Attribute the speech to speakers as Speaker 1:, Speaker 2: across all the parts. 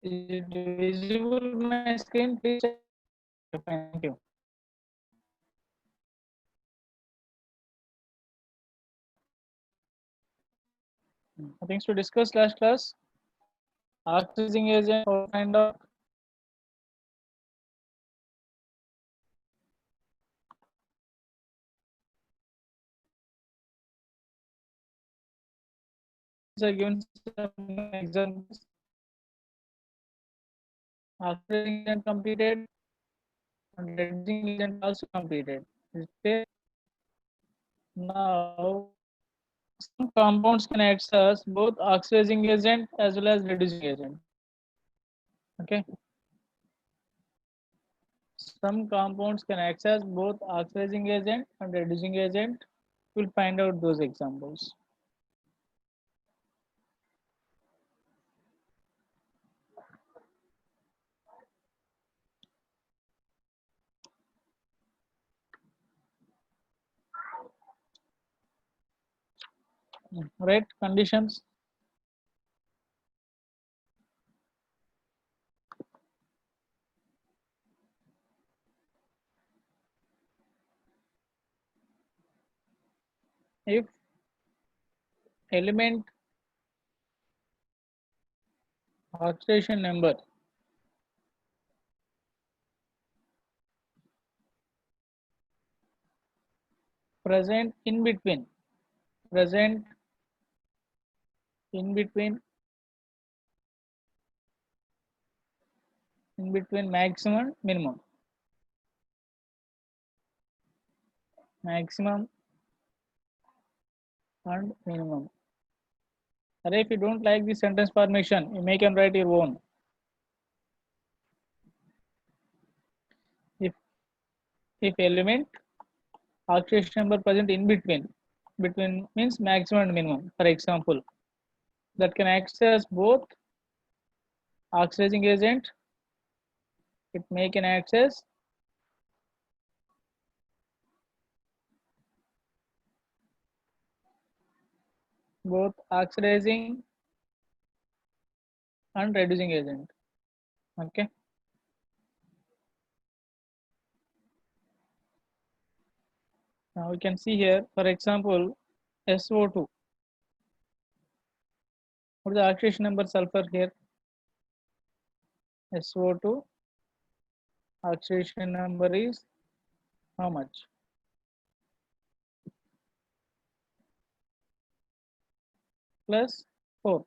Speaker 1: Is it visible my screen? Please check. Thank you. Things to discuss last class. Oxidizing agent, how to find out. So given some examples. Oxidizing agent completed and reducing agent also completed. Is it clear? Now, some compounds can act as both oxidizing agent as well as reducing agent. Okay. Some compounds can act as both oxidizing agent and reducing agent. We'll find out those examples. Right? Conditions. If element oxidation number present in between present in between maximum maximum and minimum. Or if you don't like the sentence formation, you make and write your own. If element oxidation number present in between means maximum and minimum. For example, that can access both oxidizing agent. It may can access both oxidizing and reducing agent. Okay. Now we can see here, for example, SO2. What is the oxidation number sulfur here? SO2 oxidation number is how much? Plus 4.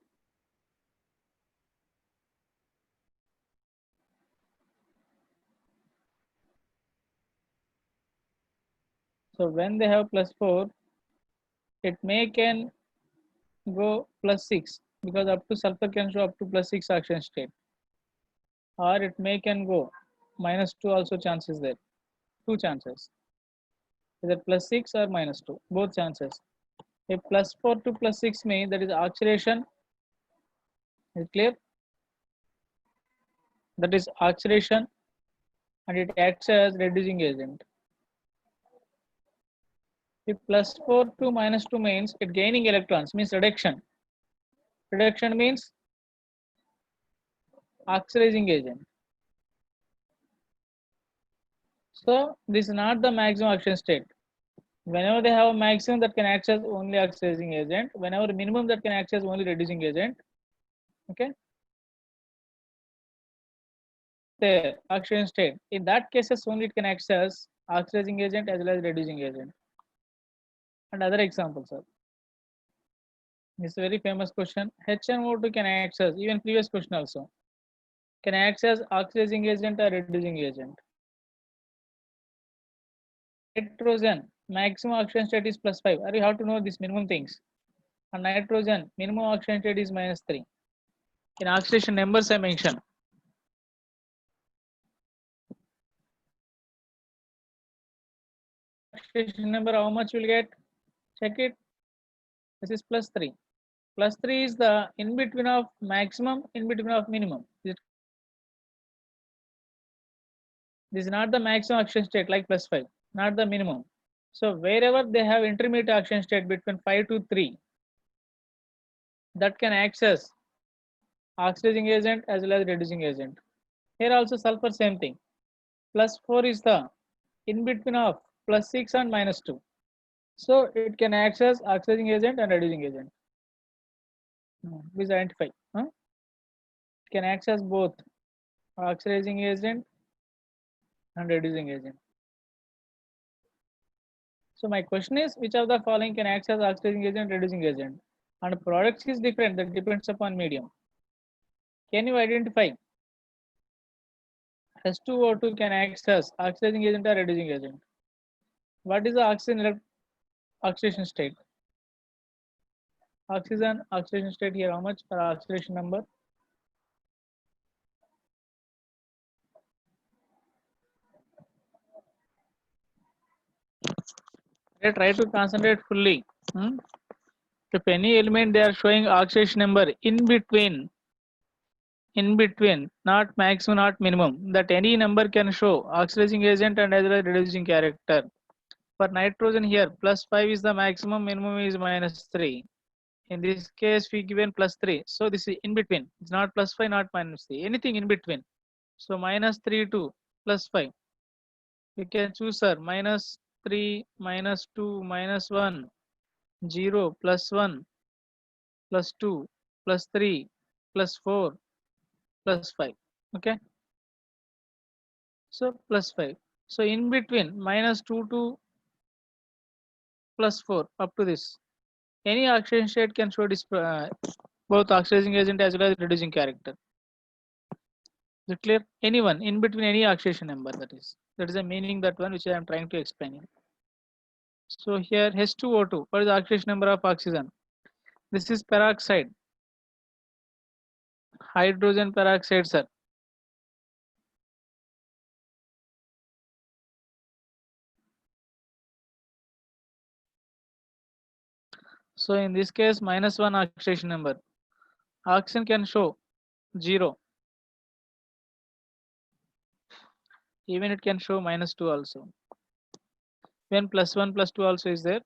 Speaker 1: So when they have plus 4, it may can go plus 6 because up to sulfur can show up to plus 6 oxidation state, or it may can go minus 2 also chances there. Two chances, either plus 6 or minus 2, both chances. If plus 4 to plus 6 means that is oxidation. Is it clear? That is oxidation and it acts as reducing agent. If plus 4 to minus 2 means it gaining electrons means reduction. Reduction means oxidizing agent. So this is not the maximum oxidation state. Whenever they have a maximum that can act as only oxidizing agent, whenever minimum that can act as only reducing agent. Okay. There, oxidation state. In that cases only it can act as oxidizing agent as well as reducing agent. And other examples are. This is a very famous question. HNO2 can act as, even previous question also, can act as oxidizing agent or reducing agent. Nitrogen, maximum oxidation state is plus 5. Or you have to know these minimum things. And nitrogen, minimum oxidation state is minus 3. In oxidation numbers I mentioned. Oxidation number, how much you will get? Check it. This is plus 3. Plus 3 is the in between of maximum, in between of minimum. This is not the maximum oxidation state like plus 5, not the minimum. So wherever they have intermediate oxidation state between 5 to 3, that can access oxidizing agent as well as reducing agent. Here also sulfur same thing. +4 is the in between of +6 and -2. So it can act as oxidizing agent and reducing agent. Please identify. It can act as both oxidizing agent and reducing agent. So my question is, which of the following can act as oxidizing agent, reducing agent? And products is different, that depends upon medium. Can you identify H2O2 can act as oxidizing agent or reducing agent? What is the oxidation state? Oxidation state here, how much for oxidation number? They try to concentrate fully. If any element they are showing oxidation number in between, not maximum, not minimum, that any number can show oxidizing agent and as well as reducing character. For nitrogen here, +5 is the maximum, minimum is -3. In this case, we given +3. So this is in between. It's not +5, not -3. Anything in between. So -3 to +5. You can choose, sir. -3, -2, -1, 0, +1, +2, +3, +4, +5. Okay. So +5. So in between -2 to +4 up to this. Any oxidation state can show both oxidizing agent as well as reducing character. Is it clear? Anyone in between any oxidation number, that is the meaning, that one which I am trying to explain here. So here H2O2, what is the oxidation number of oxygen? This is peroxide, hydrogen peroxide, sir. So in this case, -1 oxidation number. Oxygen can show 0. Even it can show -2 also. When +1, +2 also is there.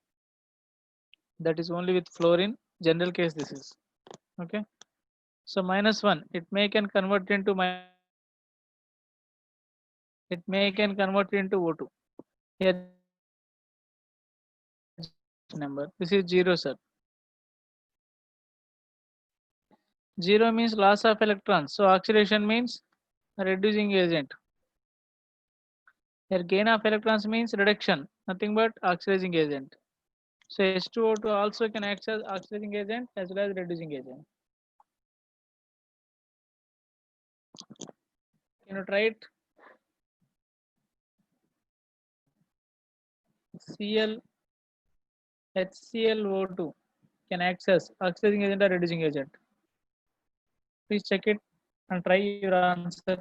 Speaker 1: That is only with fluorine. General case this is. Okay. So -1, it may can convert into O2. Here number. This is 0, sir. 0 means loss of electrons. So oxidation means reducing agent. Here gain of electrons means reduction. Nothing but oxidizing agent. So H2O2 also can act as oxidizing agent as well as reducing agent. Can you try it? HClO2 can act as oxidizing agent or reducing agent. Please check it and try your answer.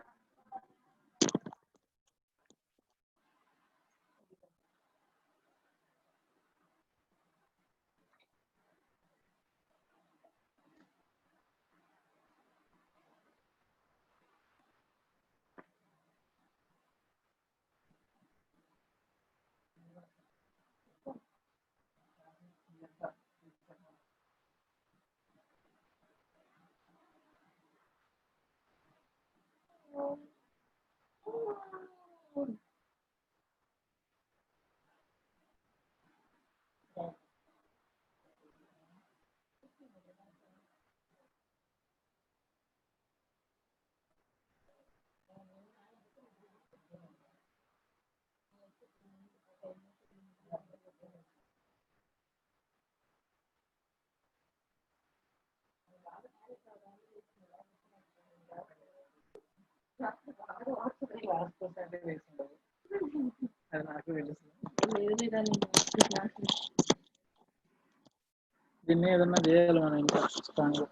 Speaker 1: దీన్ని ఏదన్నా చేయాలి మనం ఇంకా strong.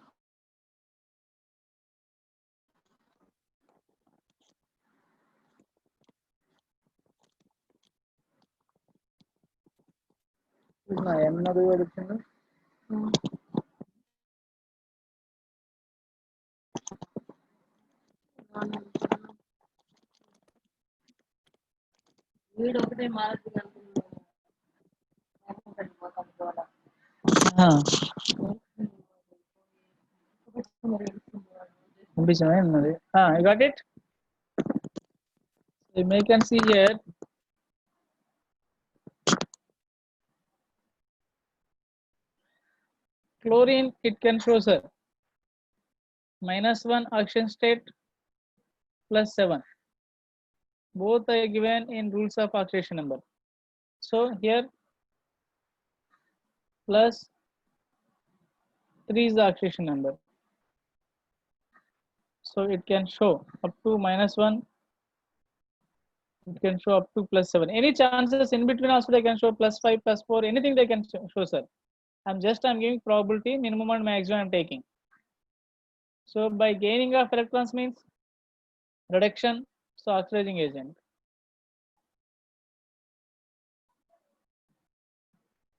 Speaker 1: ఎన్నది వచ్చింది. వీడు ఒకటే మారుతుంది You got it? You may can see here chlorine, it can show, sir, -1 oxidation state +7. Both are given in rules of oxidation number. So here +3 is the oxidation number. So it can show up to -1. It can show up to +7. Any chances in between also they can show +5, +4. Anything they can show, sir. I'm giving probability, minimum and maximum I'm taking. So by gaining of electrons means reduction, so oxidizing agent.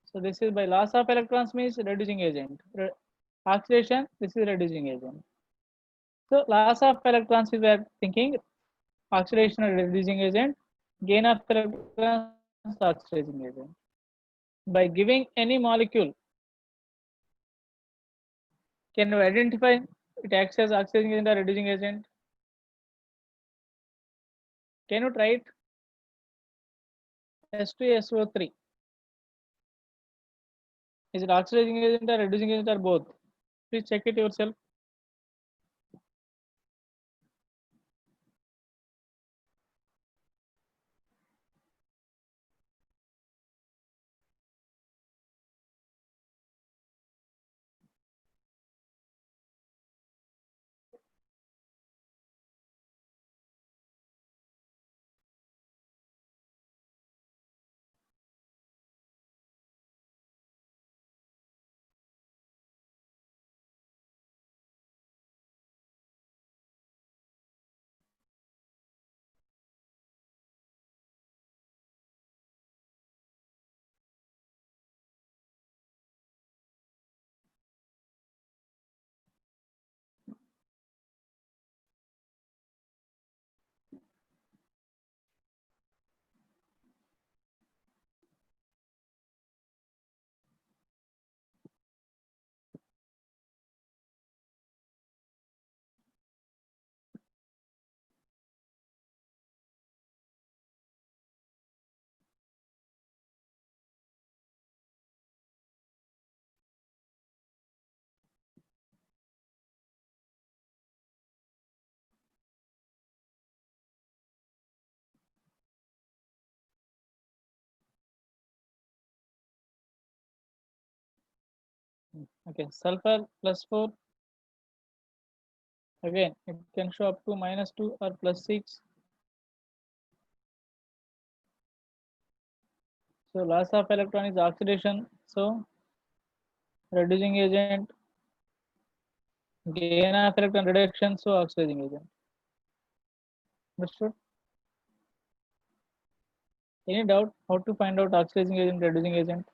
Speaker 1: So this is by loss of electrons means reducing agent. Oxidation, this is reducing agent. So loss of electrons is we are thinking oxidation or reducing agent, gain of electrons oxidizing agent. By giving any molecule, can you identify it acts as oxidizing agent or reducing agent? Can you try it? S2SO3. Is it oxidizing agent or reducing agent or both? Please check it yourself. Okay, sulfur +4. Again, it can show up to -2 or +6. So loss of electron is oxidation. So reducing agent, gain of electron reduction, so oxidizing agent. Understood? Any doubt how to find out oxidizing agent, reducing agent?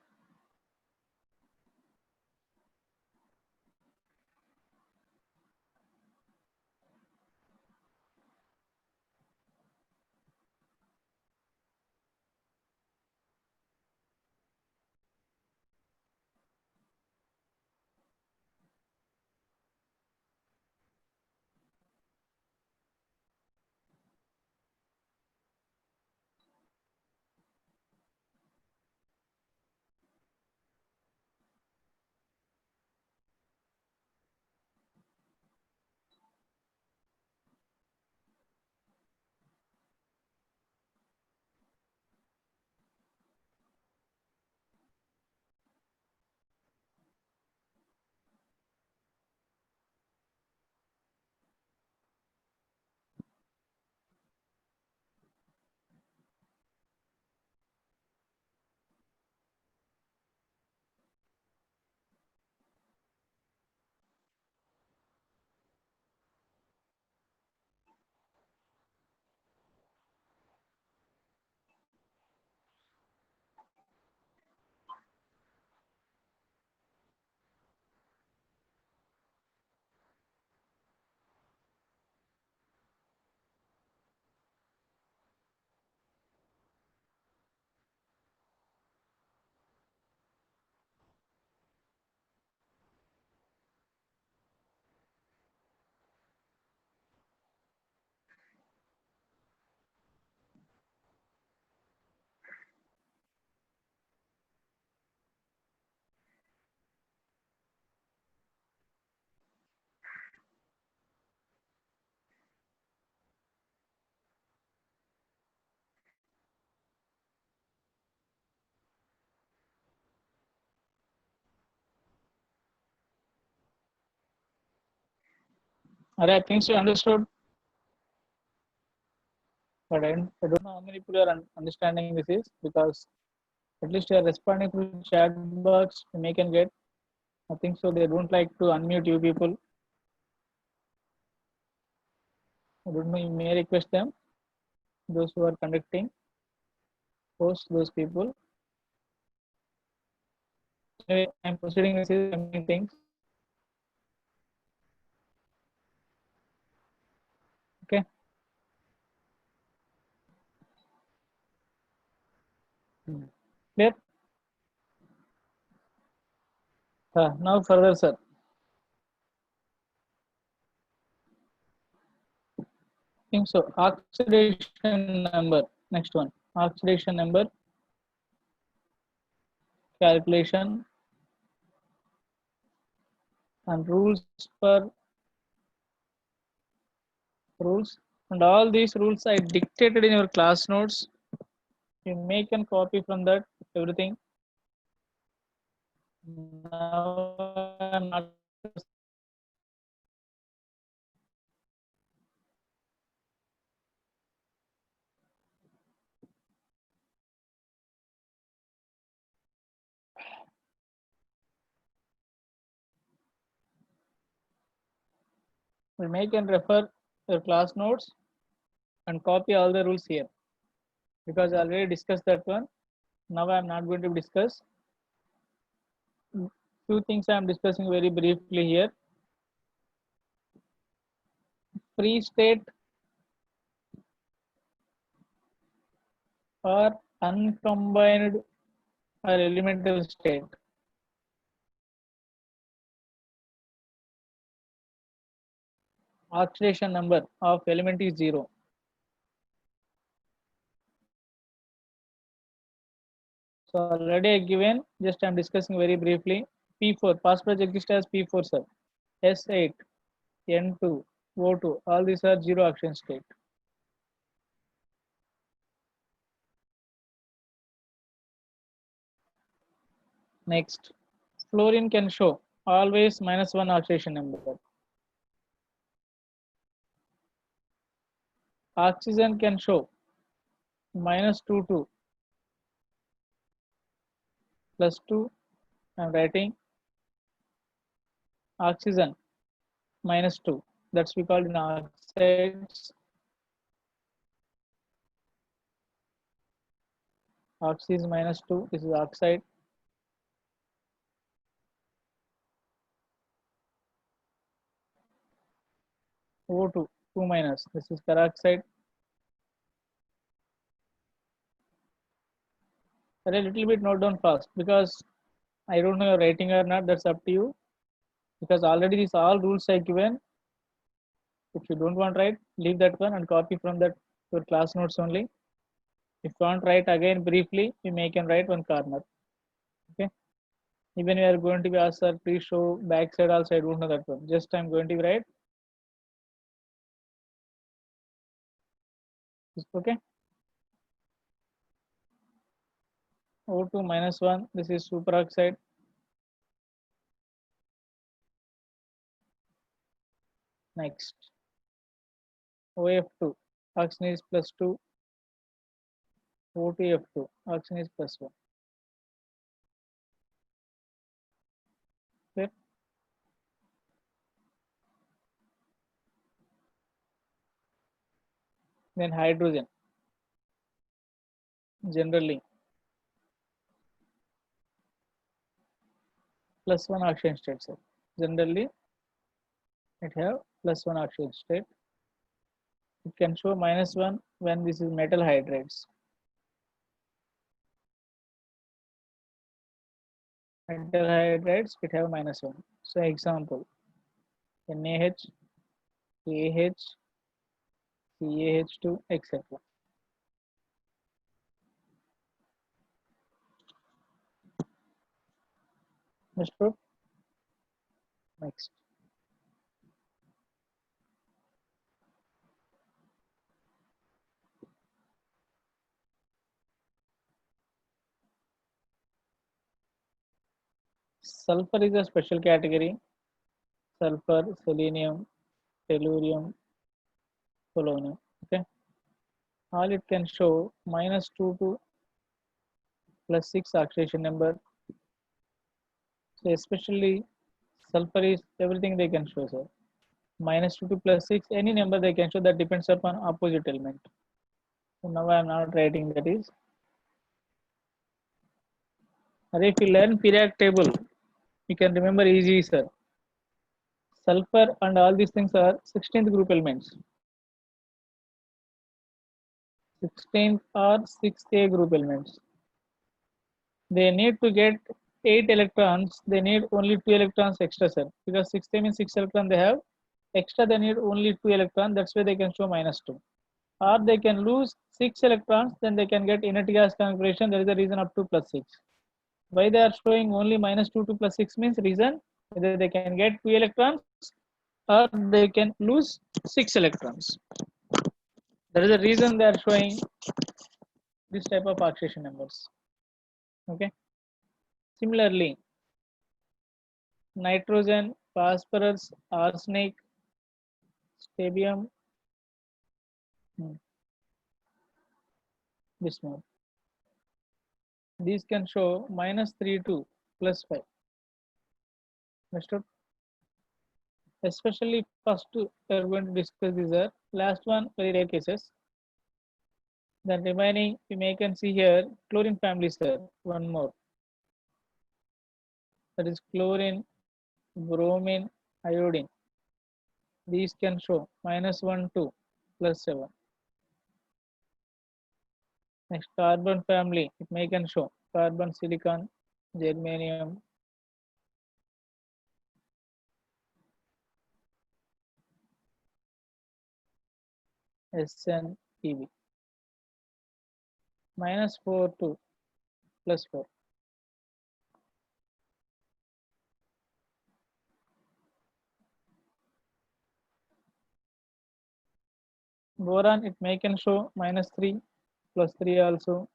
Speaker 1: I think you understood, but I don't know how many people are understanding this is because at least you are responding through chat box. You may can get. I think so. They don't like to unmute you people. I don't know. You may request them. Those who are conducting, post those people. Anyway, I'm proceeding with many things. Okay. Clear? Now further, sir. I think so. Oxidation number. Next one. Oxidation number calculation and rules for rules, and all these rules I dictated in your class notes. You make and copy from that everything. Now I'm not. We make and refer your class notes and copy all the rules here because I already discussed that one. Now I'm not going to discuss. Few things I'm discussing very briefly here. Free state or uncombined or elemental state. Oxidation number of element is 0. So already I given, just I'm discussing very briefly. P4, phosphorus exists as P4 sir. S8, N2, O2, all these are zero oxidation state. Next, fluorine can show always -1 oxidation number. Oxygen can show -2 to +2. I'm writing oxygen -2. That's we call in oxides. Oxy is -2. This is oxide. O2, 2 minus. This is peroxide. But a little bit note down fast because I don't know you're writing or not. That's up to you. Because already these all rules are given. If you don't want to write, leave that one and copy from that your class notes only. If you want to write again briefly, you may can write one corner. Okay. Even we are going to be asked, sir, please show backside also. I don't know that one. Just I'm going to write. Okay. O2 -1. This is superoxide. Next. OF2. Oxygen is +2. O2F2. Oxygen is +1. Okay. Then hydrogen. Generally +1 oxidation state. Sir. Generally it have +1 oxidation state. It can show -1 when this is metal hydrides. Metal hydrides it have -1. So example NaH, KH, CaH2, etc. Understood? Next. Sulfur is a special category. Sulfur, selenium, tellurium, polonium. Okay, all it can show -2 to +6 oxidation number. So especially sulfur is everything they can show, sir. -2 to +6, any number they can show, that depends upon opposite element. So now I am not writing that is. And if you learn periodic table, you can remember easy, sir. Sulfur and all these things are 16th group elements. 16th or 6A group elements. They need to get 8 electrons. They need only 2 electrons extra, sir. Because 6A means 6 electrons they have. Extra they need only 2 electrons. That's why they can show -2. Or they can lose 6 electrons. Then they can get inert gas configuration. There is a reason up to +6. Why they are showing only -2 to +6 means reason. Either they can get 2 electrons or they can lose 6 electrons. That is the reason they are showing this type of oxidation numbers. Okay. Similarly, nitrogen, phosphorus, arsenic, strontium, bismuth. These can show -3 to +5. Understood? Especially first two we are going to discuss these are last one very rare cases. The remaining you can see here chlorine family, sir. One more. That is chlorine, bromine, iodine. These can show -1 to +7. Next, carbon family, it can show carbon, silicon, germanium, SN, Pb. -4 to +4. Boron, it can show -3, +3 also.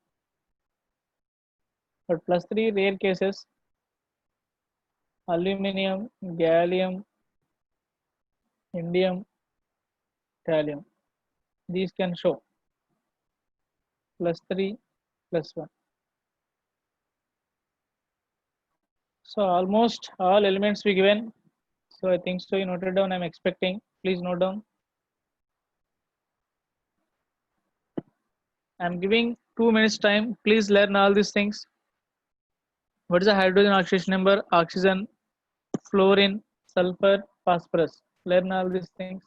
Speaker 1: But +3 rare cases. Aluminium, gallium, indium, thallium. These can show +3, +1. So almost all elements we given. So I think so you noted down. I'm expecting. Please note down. I'm giving 2 minutes time. Please learn all these things. What is the hydrogen oxidation number? Oxygen, fluorine, sulfur, phosphorus. Learn all these things.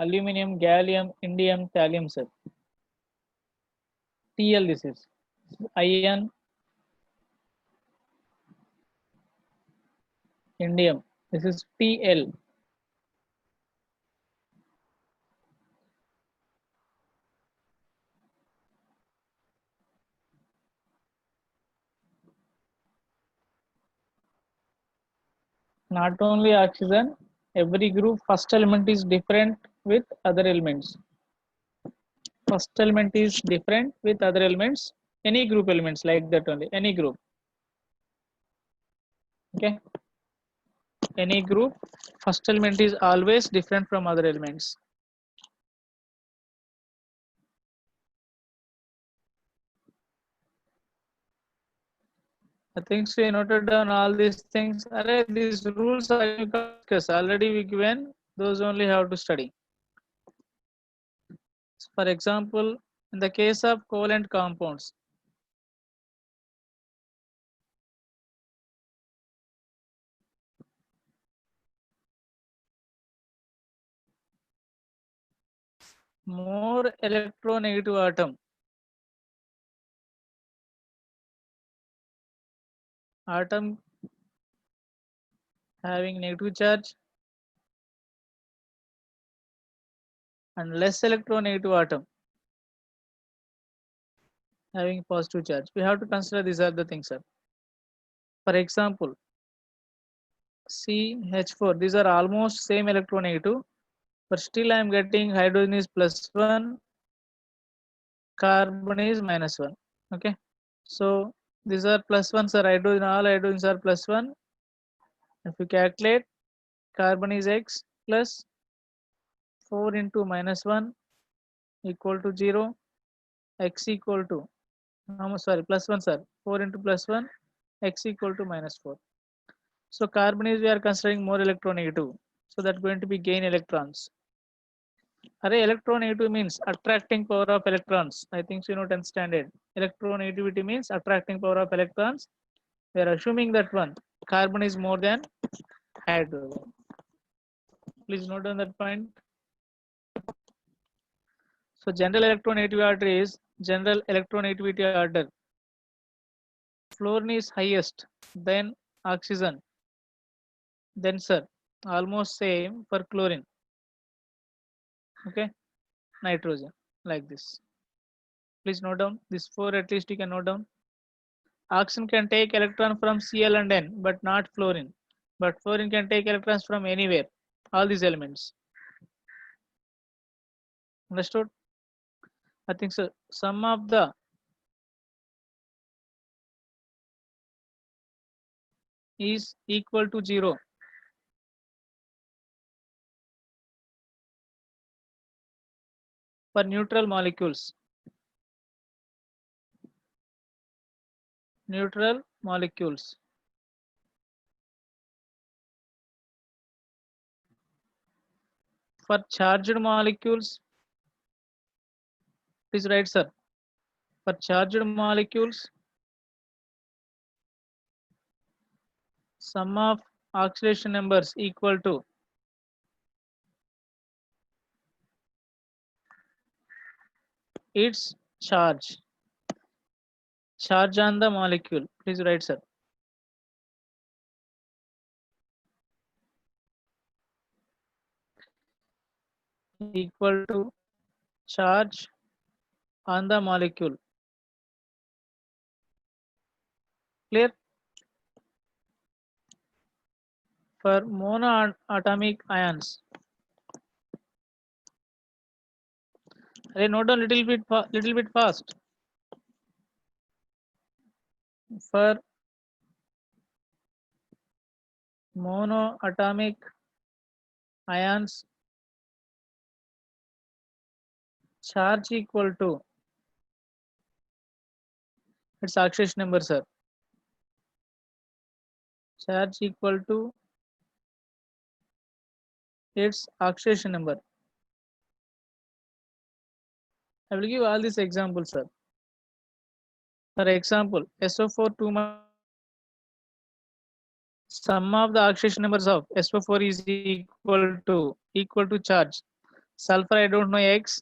Speaker 1: Aluminium, gallium, indium, thallium, sir. TL this is. Iron, indium. This is TL. Not only oxygen, every group first element is different with other elements. First element is different with other elements. Any group elements like that only. Any group. Okay. Any group, first element is always different from other elements. I think so you noted down all these things. These rules are already we given, those only have to study. For example, in the case of covalent compounds, more electronegative atom atom having negative charge and less electronegative atom having positive charge. We have to consider these are the things, sir. For example, CH4, these are almost same electronegative, but still I am getting hydrogen is +1, carbon is -1. Okay, so these are +1, sir. Hydrogen, all hydrogens are +1. If you calculate, carbon is X plus 4 into -1 equal to 0, X equal to, sorry, +1, sir. 4 into +1, X equal to -4. So carbon is, we are considering more electronegative. So that's going to be gain electrons. Array electronegative means attracting power of electrons. I think so you don't understand it. Electronegativity means attracting power of electrons. We are assuming that one. Carbon is more than hydrogen. Please note on that point. So general electronegativity order is general electronegativity order. Fluorine is highest, then oxygen, then sir, almost same for chlorine. Okay, nitrogen, like this. Please note down this 4, at least you can note down. Oxygen can take electron from Cl and N, but not fluorine. But fluorine can take electrons from anywhere. All these elements. Understood? I think so. Sum of the is equal to 0. For neutral molecules. Neutral molecules. For charged molecules, please write, sir. For charged molecules, sum of oxidation numbers equal to its charge. Charge on the molecule. Please write, sir. Equal to charge on the molecule. Clear? For monoatomic ions. Note down little bit fast. For monoatomic ions, charge equal to its oxidation number, sir. Charge equal to its oxidation number. I will give all these examples, sir. For example, SO4 2, sum of the oxidation numbers of SO4 is equal to charge. Sulfur, I don't know X.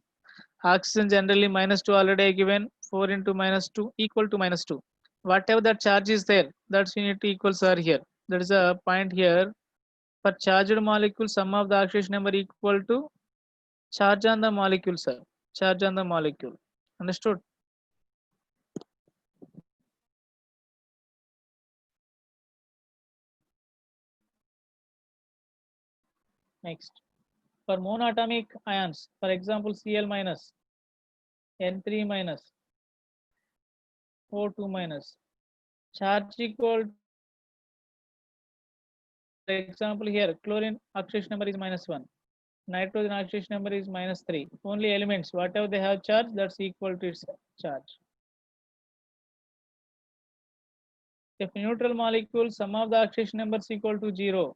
Speaker 1: Oxygen generally -2 already given. 4 into -2 equal to -2. Whatever that charge is there, that's unit equals are here. There is a point here. For charged molecule, sum of the oxidation number equal to charge on the molecule, sir. Charge on the molecule. Understood? Next. For monatomic ions, for example, Cl minus, N3 minus, O2 minus. Charge equal, for example, here, chlorine oxidation number is -1. Nitrogen oxidation number is -3. Only elements, whatever they have charge, that's equal to its charge. If neutral molecule, sum of the oxidation numbers equal to 0.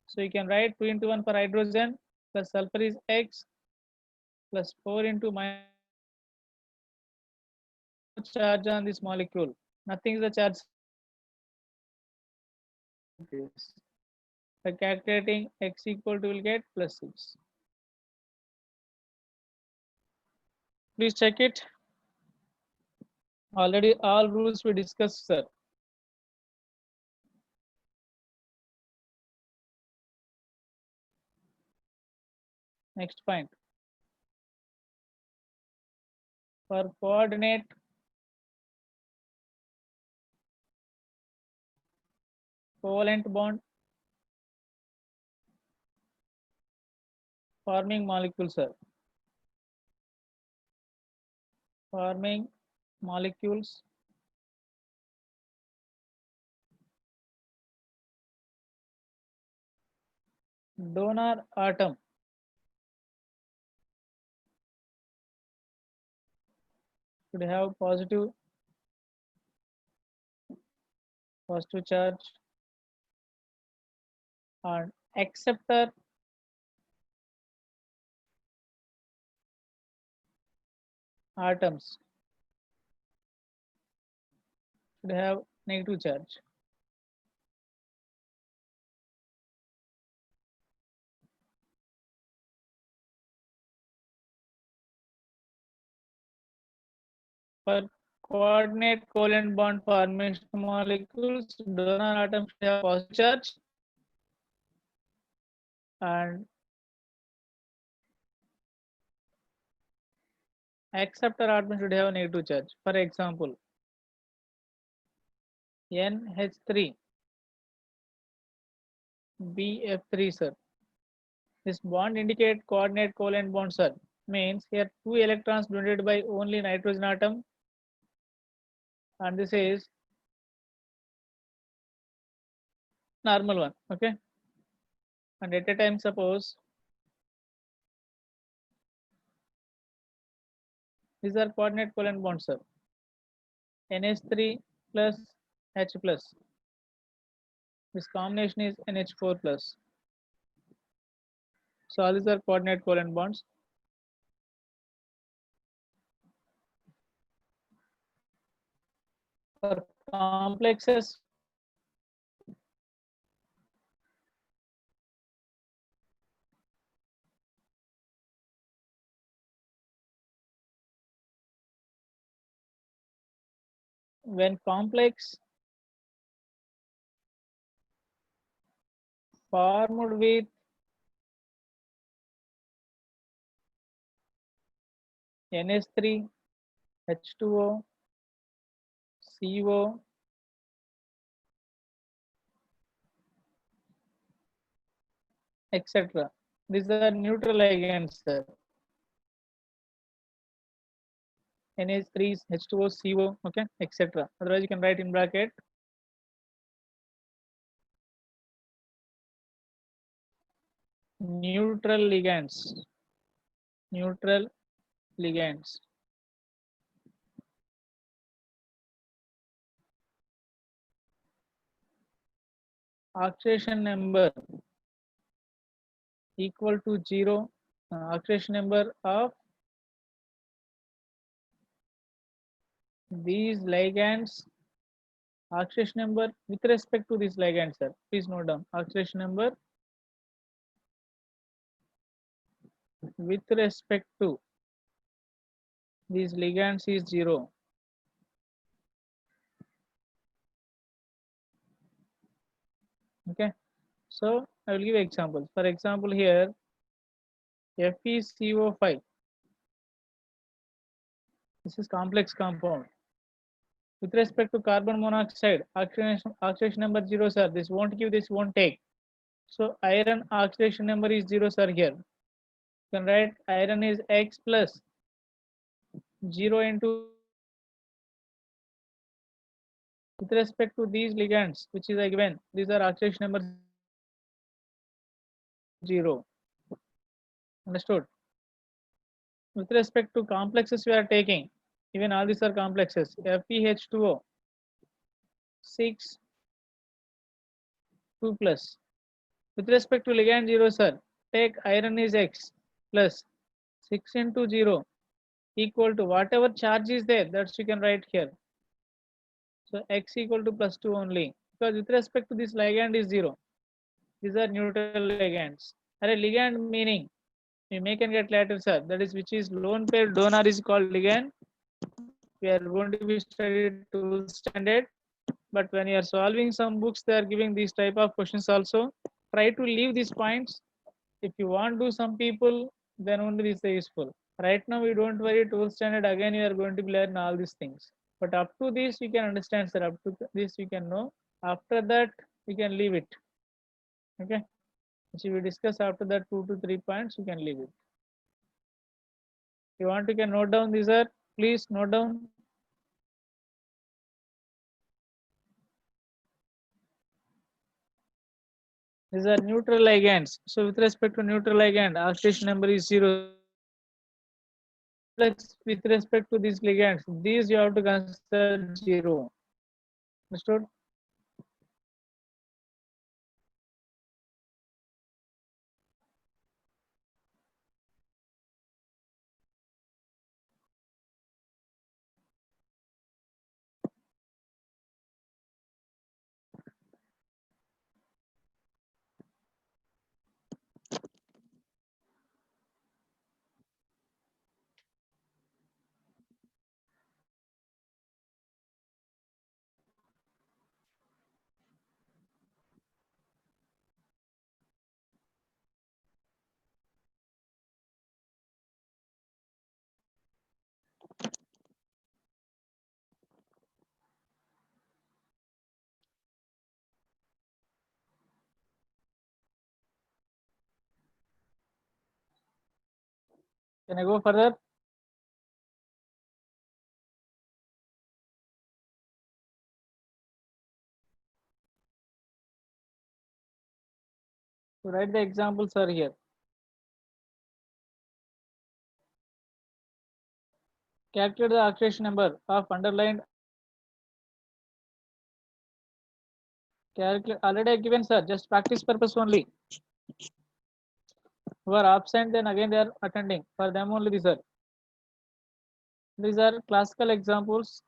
Speaker 1: So you can write 2 into 1 for hydrogen plus sulfur is X plus 4 into minus charge on this molecule. Nothing is the charge. By calculating X equal to, will get +6. Please check it. Already all rules we discussed, sir. Next point. For coordinate covalent bond forming molecules, sir. Forming molecules donor atom should have positive charge, and acceptor atoms should have negative charge. For coordinate covalent bond formation molecules, donor atom should have positive charge and acceptor atom should have a negative charge. For example, NH3 BF3, sir. This bond indicate coordinate covalent bond, sir. Means here two electrons donated by only nitrogen atom, and this is normal one. Okay, and at a time suppose these are coordinate covalent bonds, sir. NH3 plus H plus. This combination is NH4 plus. So all these are coordinate covalent bonds. For complexes, when complex formed with NH3, H2O, CO, etc. These are neutral ligands, sir. NH3, H2O, CO, okay, etc. Otherwise, you can write in bracket neutral ligands. Neutral ligands. Oxidation number equal to 0. Oxidation number of these ligands. Oxidation number with respect to these ligands, sir. Please note down. Oxidation number with respect to these ligands is 0. Okay. So I will give examples. For example, here FeCO5. This is complex compound. With respect to carbon monoxide, oxidation number 0, sir. This won't give, this won't take. So iron oxidation number is 0, sir. Here you can write iron is X plus 0 into with respect to these ligands, which is given. These are oxidation number 0. Understood? With respect to complexes we are taking, even all these are complexes. FeH2O 6 2 plus. With respect to ligand 0, sir, take iron is X plus 6 into 0 equal to whatever charge is there, that you can write here. So X equal to plus 2 only, because with respect to this ligand is 0. These are neutral ligands. Ligand meaning We may can get later, sir. That is which is lone pair donor is called ligand. We are going to be studied 12th standard. But when you are solving some books, they are giving these type of questions also. Try to leave these points. If you want to do some people, then only this is useful. Right now, we don't worry 12th standard again. You are going to learn all these things. But up to this, you can understand, sir. Up to this, you can know. After that, you can leave it. Okay. So we discuss after that 2 to 3 points. You can leave it. If you want, you can note down these are. Please note down. These are neutral ligands. So with respect to neutral ligand, oxidation number is 0. With respect to these ligands, these you have to consider 0. Understood? Can I go further? So write the examples are here. Calculate the oxidation number of underlined. Calculate already given, sir. Just practice purpose only. Who are absent, then again they are attending. For them only these are. These are classical examples.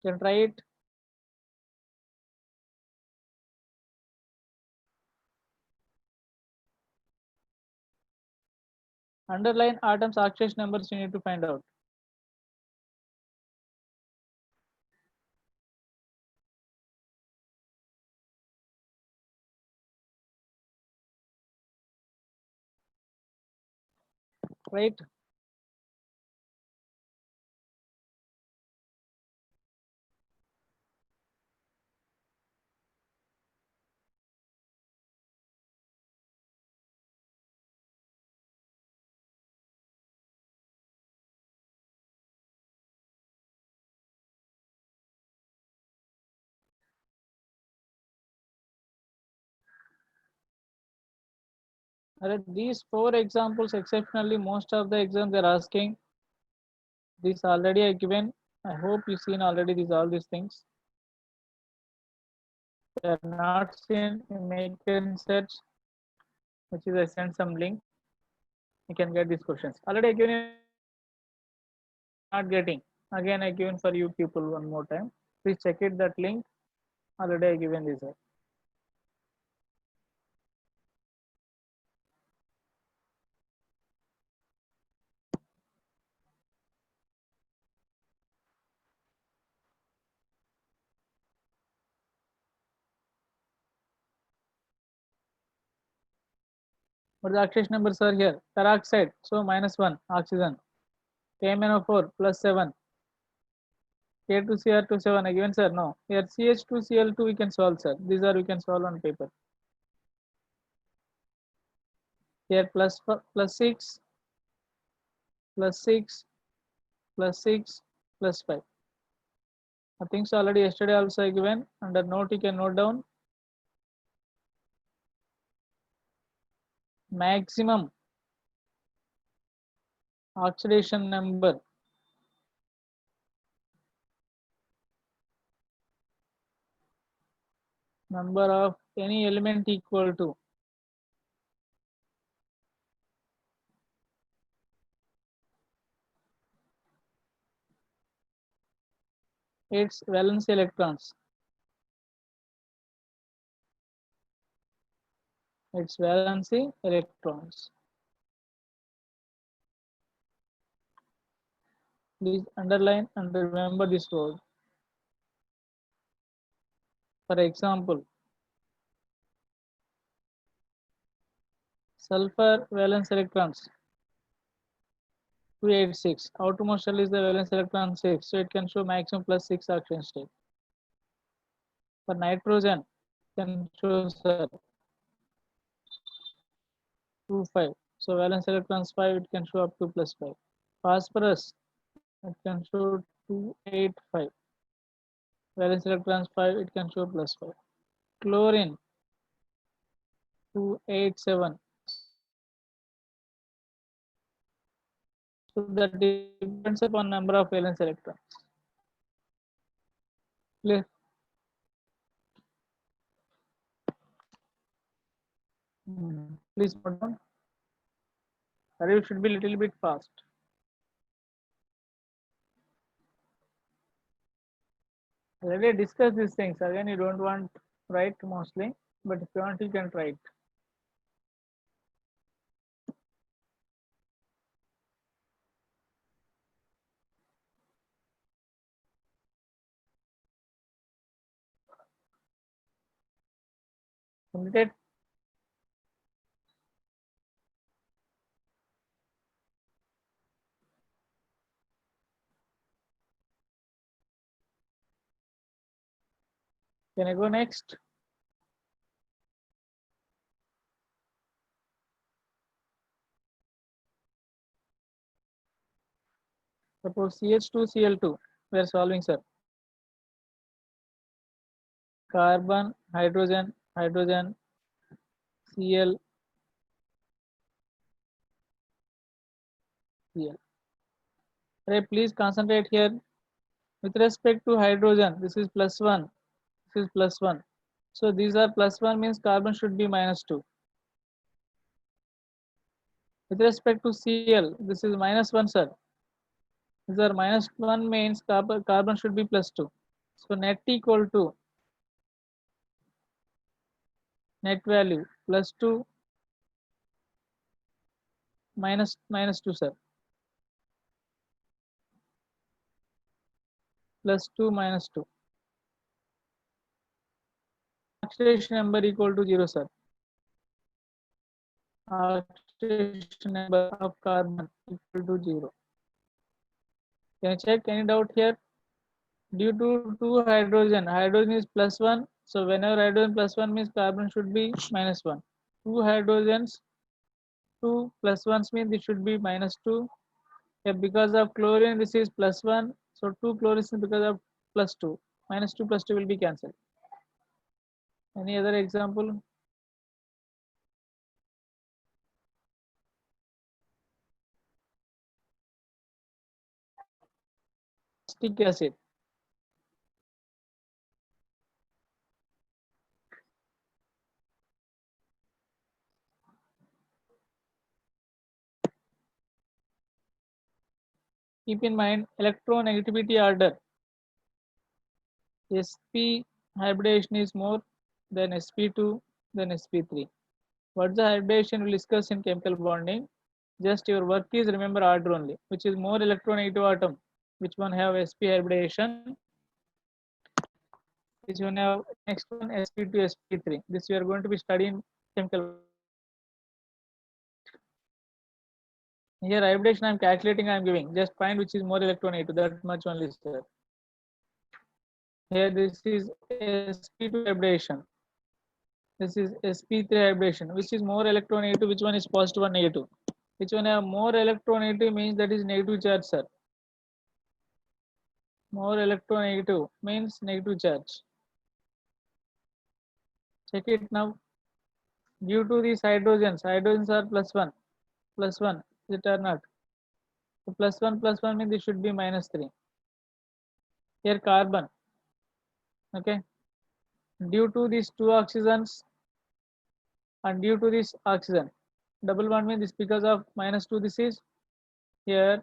Speaker 1: You can try it. Underline atoms oxidation numbers you need to find out. Right? These 4 examples exceptionally most of the exams are asking. This already I given. I hope you seen already these all these things. They are not seen, you may can search, which is I sent some link. You can get these questions. Already I given, not getting. Again I given for you people one more time. Please check it that link. Already I given this. But the oxidation numbers are here. Peroxide, so -1 oxygen. KMnO4 +7. K2Cr27 again, sir. No. Here CH2Cl2 we can solve, sir. These are we can solve on paper. Here +6, +6, +6, +5. I think so already yesterday also I given. Under note you can note down. Maximum oxidation number of any element equal to its valence electrons. Its valency electrons. Please underline and remember this word. For example, sulfur valence electrons 286. Outermost shell is the valence electron 6, so it can show maximum plus 6 oxidation state. For nitrogen, can show sir 2 5. So valence electrons 5, it can show up to plus 5. Phosphorus, it can show 285. Valence electrons 5, it can show plus 5. Chlorine 287. So that depends upon number of valence electrons. Clear? Please note down. Review should be little bit fast. Already discuss these things. Again, you don't want to write mostly, but if you want, you can write. Completed. Can I go next? Suppose CH2Cl2, we are solving, sir. Carbon, hydrogen, hydrogen, Cl, Cl. Right, please concentrate here. With respect to hydrogen, this is plus 1, this is plus 1. So these are plus 1 means carbon should be minus 2. With respect to Cl, this is minus 1, sir. These are minus 1 means carbon should be plus 2. So net equal to net value plus 2 minus 2, sir. Plus 2 minus 2. Oxidation number equal to 0, sir. Oxidation number of carbon equal to 0. Can you check any doubt here? Due to 2 hydrogen, hydrogen is plus 1. So whenever hydrogen plus 1 means carbon should be minus 1. 2 hydrogens, 2 plus 1s means this should be minus 2. Yeah, because of chlorine, this is plus 1. So 2 chlorine is because of plus 2. Minus 2 plus 2 will be cancelled. Any other example? Acetic acid. Keep in mind electronegativity order. Sp hybridization is more than sp2 than sp3. What's the hybridization we'll discuss in chemical bonding. Just your work is remember order only, which is more electronegative atom, which one have sp hybridization, which one have next one sp2 sp3. This we are going to be studying chemical. Here hybridization I am calculating, I am giving just find which is more electronegative, that much only, sir. Here this is sp2 hybridization. This is sp3 hybridization. Which is more electronegative? Which one is positive or negative? Which one have more electronegative means that is negative charge, sir. More electronegative means negative charge. Check it now. Due to these hydrogens are plus 1, it or not? So plus 1 means it should be minus 3. Here carbon, okay. Due to these two oxygens and due to this oxygen, double bond means this because of minus 2, this is here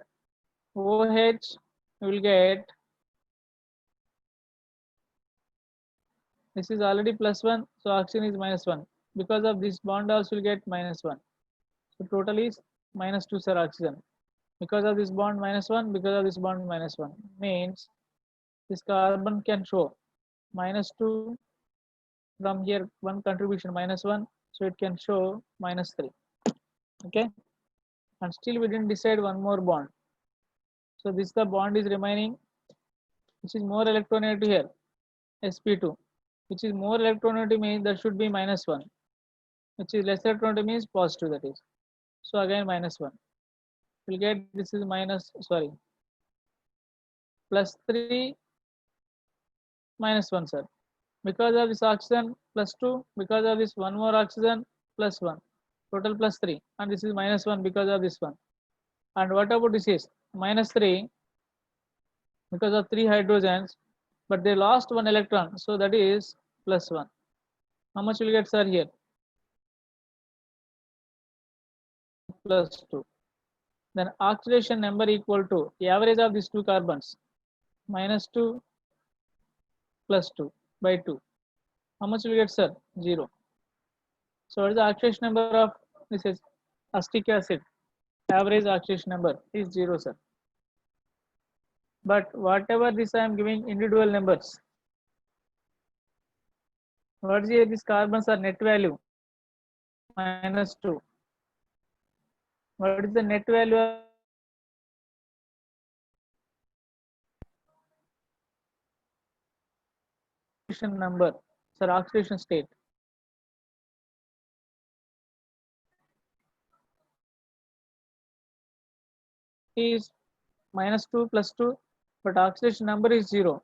Speaker 1: OH will get, this is already plus 1, so oxygen is minus 1. Because of this bond also will get minus 1. So total is minus 2, sir, oxygen. because of this bond -1, because of this bond -1, means this carbon can show -2 from here, one contribution -1, so it can show -3. Okay, and still we didn't decide one more bond. So this the bond is remaining, which is more electronegative here, sp2, which is more electronegative means that should be -1, which is less electronegative means positive, that is. So again -1. We'll get this is +3 -1, sir. Because of this oxygen +2, because of this one more oxygen +1, total +3, and this is -1 because of this one. And what about this is -3 because of 3 hydrogens, but they lost one electron, so that is +1. How much will get, sir, here? +2. Then oxidation number equal to the average of these two carbons, -2 +2 by 2. How much will get, sir? 0. So what is the oxidation number of this is acetic acid? Average oxidation number is 0, sir. But whatever this I am giving individual numbers, what is here? These carbons are net value -2. What is the net value of oxidation number, sir, oxidation state? Is -2 +2, but oxidation number is 0.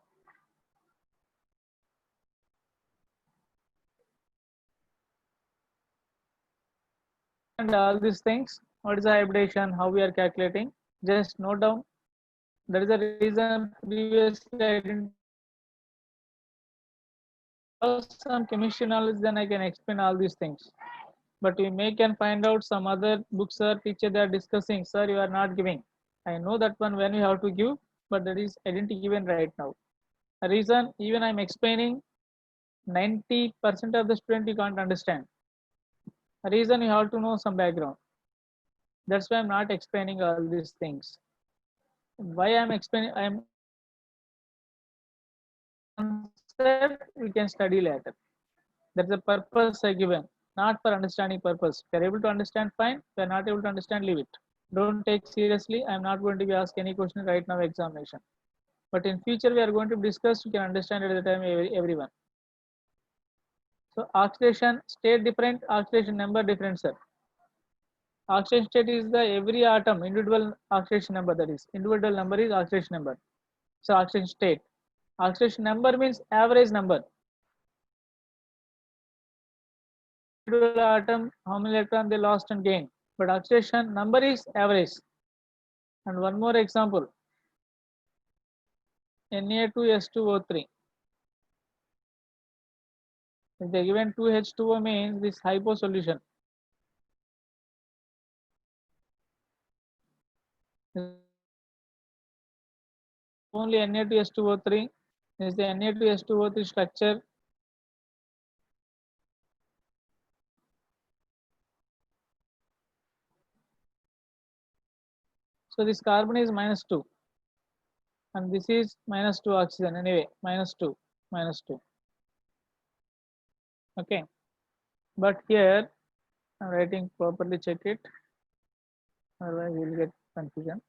Speaker 1: And all these things, what is the hybridization, how we are calculating, just note down. That is the reason previously I didn't have some chemistry knowledge, then I can explain all these things. But we may can find out some other books or teacher they are discussing, sir, you are not giving. I know that one when we have to give, but that is I didn't given right now. The reason even I'm explaining, 90% of the student you can't understand. The reason you have to know some background. That's why I'm not explaining all these things. Why I'm explaining, I'm concept we can study later. That's the purpose I given, not for understanding purpose. If you're able to understand, fine. If you're not able to understand, leave it. Don't take seriously. I'm not going to be asked any question right now examination. But in future we are going to discuss. You can understand at the time everyone. So oxidation state different, oxidation number different, sir. Oxidation state is the every atom individual oxidation number, that is individual number is oxidation number. So oxidation state. Oxidation number means average number. Individual atom, how many electron they lost and gained. But oxidation number is average. And one more example, Na2S2O3. If they given 2H2O means this hypo solution. Only Na2S2O3 is the Na2S2O3 structure. So this carbon is -2 and this is -2 oxygen, anyway -2 -2. Okay, but here I'm writing properly, check it, otherwise you'll get confusion.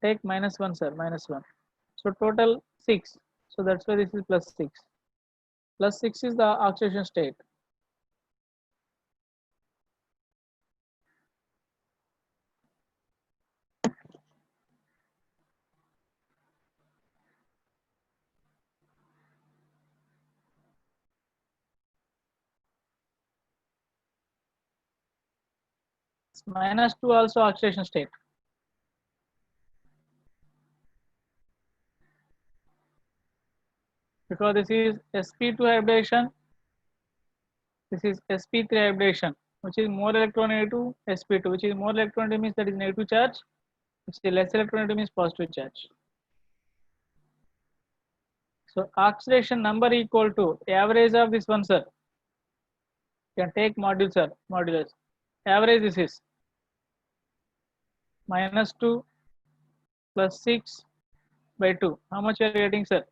Speaker 1: Take -1, sir, -1. So total 6. So that's why this is +6. +6 is the oxidation state. -2 also oxidation state. Because this is sp2 hybridization, this is sp3 hybridization, which is more electronegative, sp2, which is more electronegative means that is negative charge, which is less electronegative means positive charge. So oxidation number equal to average of this one, sir. You can take module, sir, modulus. Average this is minus 2 plus 6 by 2. How much you are getting, sir?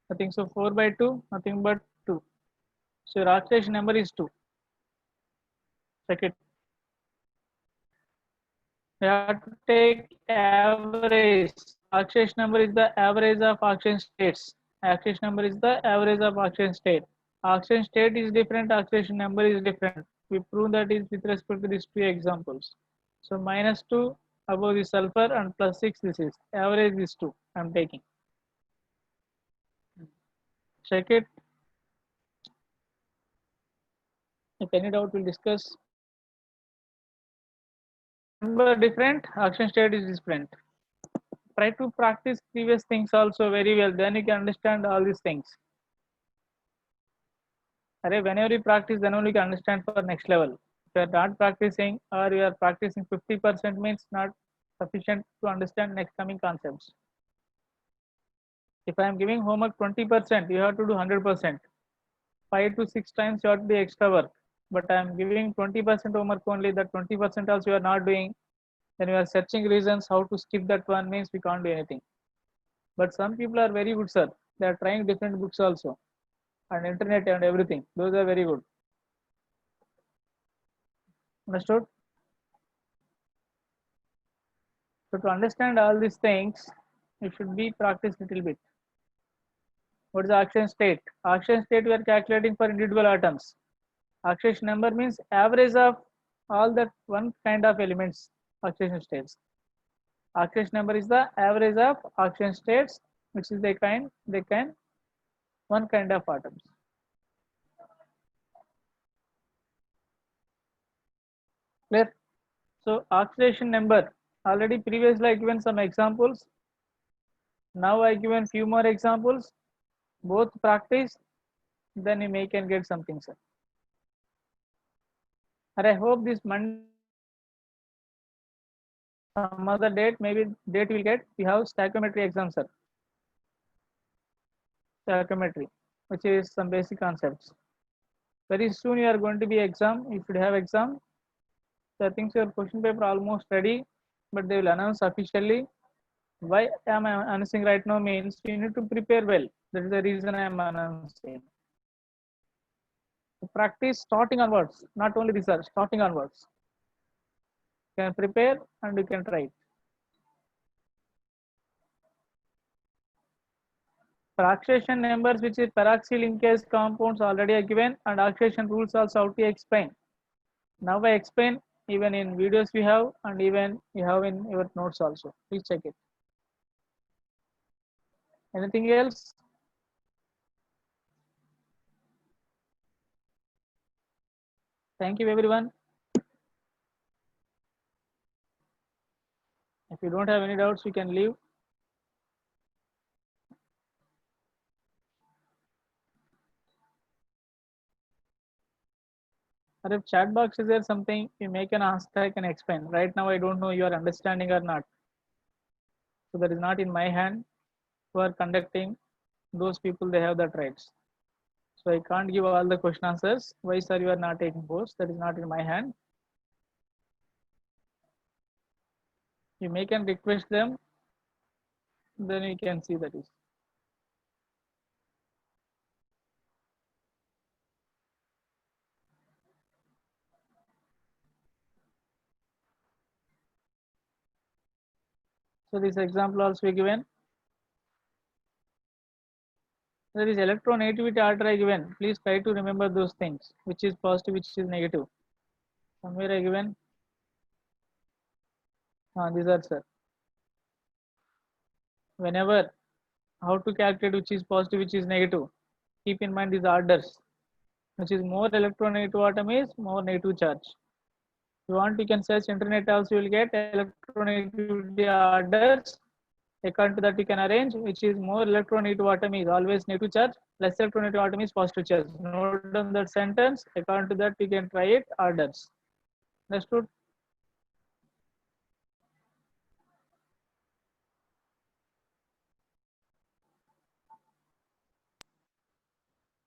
Speaker 1: Nothing. So 4 by 2, nothing but 2. So your oxidation number is 2. Check it. We have to take average. Oxidation number is the average of oxidation states. Oxidation number is the average of oxidation state. Oxidation state is different, oxidation number is different. We prove that is with respect to these two examples. So minus 2 above the sulfur and plus 6 this is. Average is 2 I am taking. Check it. If any doubt we'll discuss. Number different, oxidation state is different. Try to practice previous things also very well, then you can understand all these things. Whenever you practice, then only you can understand for next level. If you are not practicing or you are practicing 50% means not sufficient to understand next coming concepts. If I am giving homework 20%, you have to do 100%. 5 to 6 times you have to do extra work. But I am giving 20% homework only, that 20% also you are not doing. Then you are searching reasons how to skip that one means we can't do anything. But some people are very good, sir. They are trying different books also and internet and everything. Those are very good. Understood? So to understand all these things, you should be practiced little bit. What is the oxidation state? Oxidation state we are calculating for individual atoms. Oxidation number means average of all that one kind of elements oxidation states. Oxidation number is the average of oxidation states, which is they can one kind of atoms. Clear? So oxidation number, already previously I given some examples. Now I given few more examples. Both practice, then you may can get something, sir. And I hope this Monday, some other date, maybe date will get. We have stoichiometry exam, sir. Stoichiometry, which is some basic concepts. Very soon you are going to be exam. You should have exam. So I think your question paper almost ready, but they will announce officially. Why am I announcing right now means you need to prepare well. That is the reason I am announcing. Practice starting onwards, not only research, starting onwards. You can prepare and you can try it. For oxidation numbers, which is peroxy linkage compounds already are given, and oxidation rules also how to explain. Now I explain even in videos we have and even you have in your notes also. Please check it. Anything else? Thank you everyone. If you don't have any doubts, you can leave. Or if chat box is there something, you make an ask, I can explain. Right now I don't know you are understanding or not. So that is not in my hand. Who are conducting, those people they have that rights. So I can't give all the question answers. Why sir you are not taking post? That is not in my hand. You may can request them, then you can see that is. So this example also given. There is electronegativity order I given. Please try to remember those things. Which is positive, which is negative. Somewhere I given. These are sir. Whenever how to calculate which is positive, which is negative. Keep in mind these orders. Which is more electronegative atom is more negative charge. If you want, you can search internet also. You will get electronegativity orders. According to that, you can arrange which is more electronegative atom is always negative charge, less electronegative atom is positive charge. Note down that sentence. According to that, you can try it orders. Understood?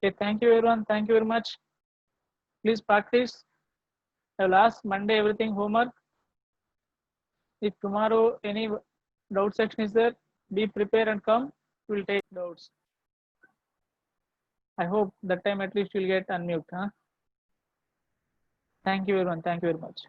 Speaker 1: Okay, thank you everyone. Thank you very much. Please practice. I will ask Monday everything homework. If tomorrow any doubt section is there, be prepared and come. We'll take doubts. I hope that time at least you'll get unmute. Huh? Thank you everyone. Thank you very much.